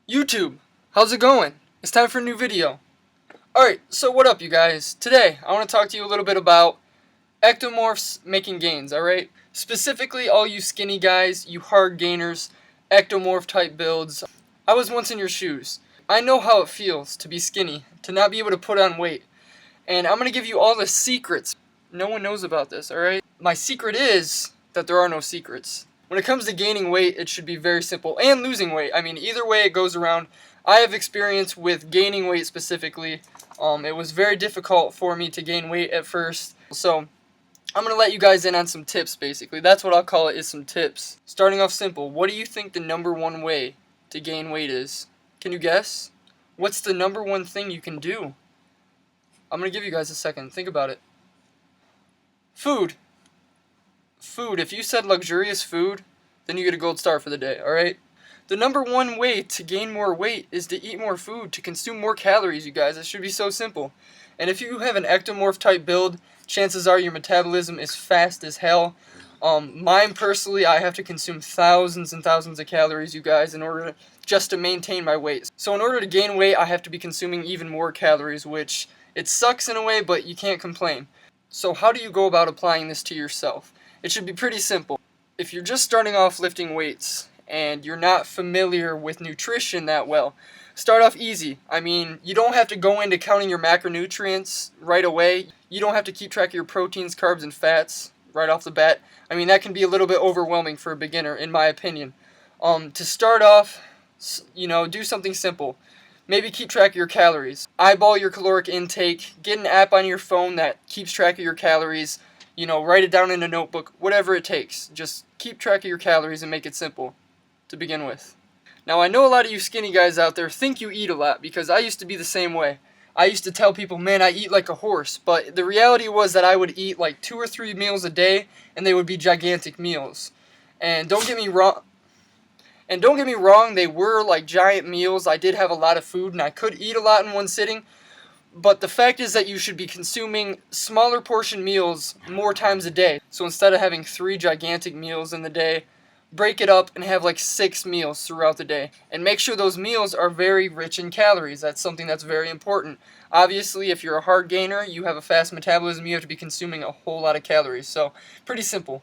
YouTube, how's it going? It's time for a new video. Alright, so what up you guys? Today, I want to talk to you a little bit about ectomorphs making gains, alright? Specifically, all you skinny guys, you hard gainers, ectomorph type builds. I was once in your shoes. I know how it feels to be skinny, to not be able to put on weight. And I'm going to give you all the secrets. No one knows about this, alright? My secret is that there are no secrets. When it comes to gaining weight, it should be very simple. And losing weight. I mean, either way it goes around. I have experience with gaining weight specifically. It was very difficult for me to gain weight at first. So, I'm going to let you guys in on some tips, basically. That's what I'll call it, is some tips. Starting off simple, what do you think the #1 way to gain weight is? Can you guess? What's the #1 thing you can do? I'm going to give you guys a second. Think about it. Food. Food. If you said luxurious food, then you get a gold star for the day, alright? The #1 way to gain more weight is to eat more food, to consume more calories, you guys. It should be so simple. And if you have an ectomorph type build, chances are your metabolism is fast as hell. Mine personally, I have to consume thousands and thousands of calories, you guys, in order just to maintain my weight. So in order to gain weight, I have to be consuming even more calories, which it sucks in a way, but you can't complain. So how do you go about applying this to yourself? It should be pretty simple. If you're just starting off lifting weights and you're not familiar with nutrition that well, start off easy. I mean, you don't have to go into counting your macronutrients right away. You don't have to keep track of your proteins, carbs, and fats right off the bat. I mean, that can be a little bit overwhelming for a beginner, in my opinion. To start off, do something simple. Maybe keep track of your calories. Eyeball your caloric intake. Get an app on your phone that keeps track of your calories. Write it down in a notebook, whatever it takes. Just keep track of your calories and make it simple to begin with. Now, I know a lot of you skinny guys out there think you eat a lot, because I used to be the same way. I used to tell people, man, I eat like a horse, but the reality was that I would eat like 2 or 3 meals a day, and they would be gigantic meals. And don't get me wrong, they were like giant meals. I did have a lot of food, and I could eat a lot in one sitting. But the fact is that you should be consuming smaller portion meals more times a day. So instead of having 3 gigantic meals in the day, break it up and have like 6 meals throughout the day. And make sure those meals are very rich in calories. That's something that's very important. Obviously, if you're a hard gainer, you have a fast metabolism, you have to be consuming a whole lot of calories. So, pretty simple.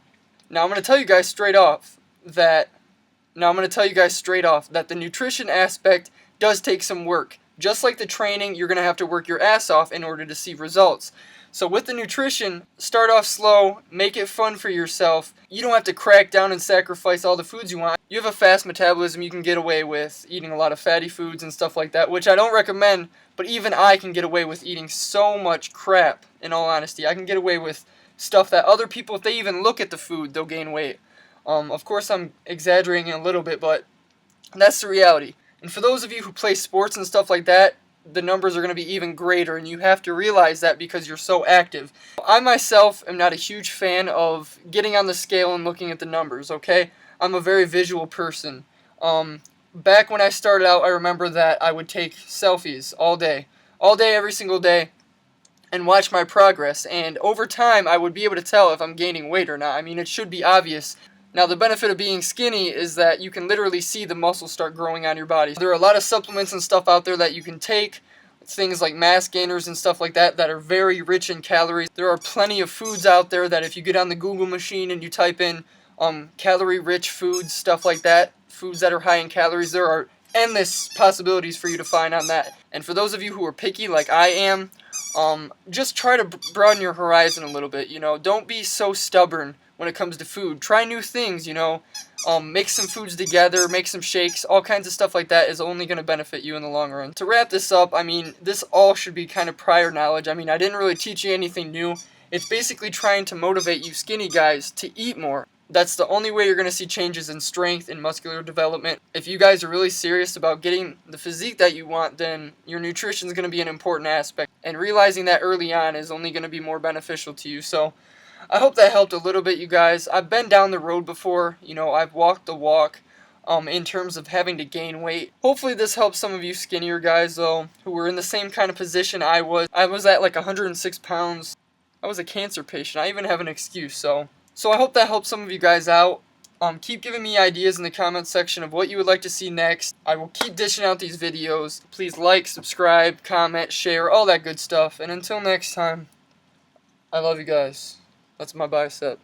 Now, I'm going to tell you guys straight off that the nutrition aspect does take some work. Just like the training, you're going to have to work your ass off in order to see results. So with the nutrition, start off slow, make it fun for yourself. You don't have to crack down and sacrifice all the foods you want. You have a fast metabolism, you can get away with eating a lot of fatty foods and stuff like that, which I don't recommend, but even I can get away with eating so much crap, in all honesty. I can get away with stuff that other people, if they even look at the food, they'll gain weight. Of course, I'm exaggerating a little bit, but that's the reality. And for those of you who play sports and stuff like that, the numbers are going to be even greater, and you have to realize that because you're so active. I myself am not a huge fan of getting on the scale and looking at the numbers, okay? I'm a very visual person. Back when I started out, I remember that I would take selfies all day, every single day, and watch my progress. And over time, I would be able to tell if I'm gaining weight or not. I mean, it should be obvious. Now, the benefit of being skinny is that you can literally see the muscles start growing on your body. There are a lot of supplements and stuff out there that you can take, things like mass gainers and stuff like that are very rich in calories. There are plenty of foods out there that if you get on the Google machine and you type in calorie-rich foods, stuff like that, foods that are high in calories, there are endless possibilities for you to find on that. And for those of you who are picky like I am, just try to broaden your horizon a little bit. Don't be so stubborn when it comes to food. Try new things, mix some foods together, make some shakes, all kinds of stuff like that is only going to benefit you in the long run. To wrap this up, I mean, this all should be kind of prior knowledge. I mean, I didn't really teach you anything new. It's basically trying to motivate you skinny guys to eat more. That's the only way you're going to see changes in strength and muscular development. If you guys are really serious about getting the physique that you want, then your nutrition is going to be an important aspect. And realizing that early on is only going to be more beneficial to you. So, I hope that helped a little bit, you guys. I've been down the road before. I've walked the walk in terms of having to gain weight. Hopefully this helps some of you skinnier guys, though, who were in the same kind of position I was. I was at like 106 pounds. I was a cancer patient. I even have an excuse, so I hope that helps some of you guys out. Keep giving me ideas in the comment section of what you would like to see next. I will keep dishing out these videos. Please like, subscribe, comment, share, all that good stuff. And until next time, I love you guys. That's my bicep.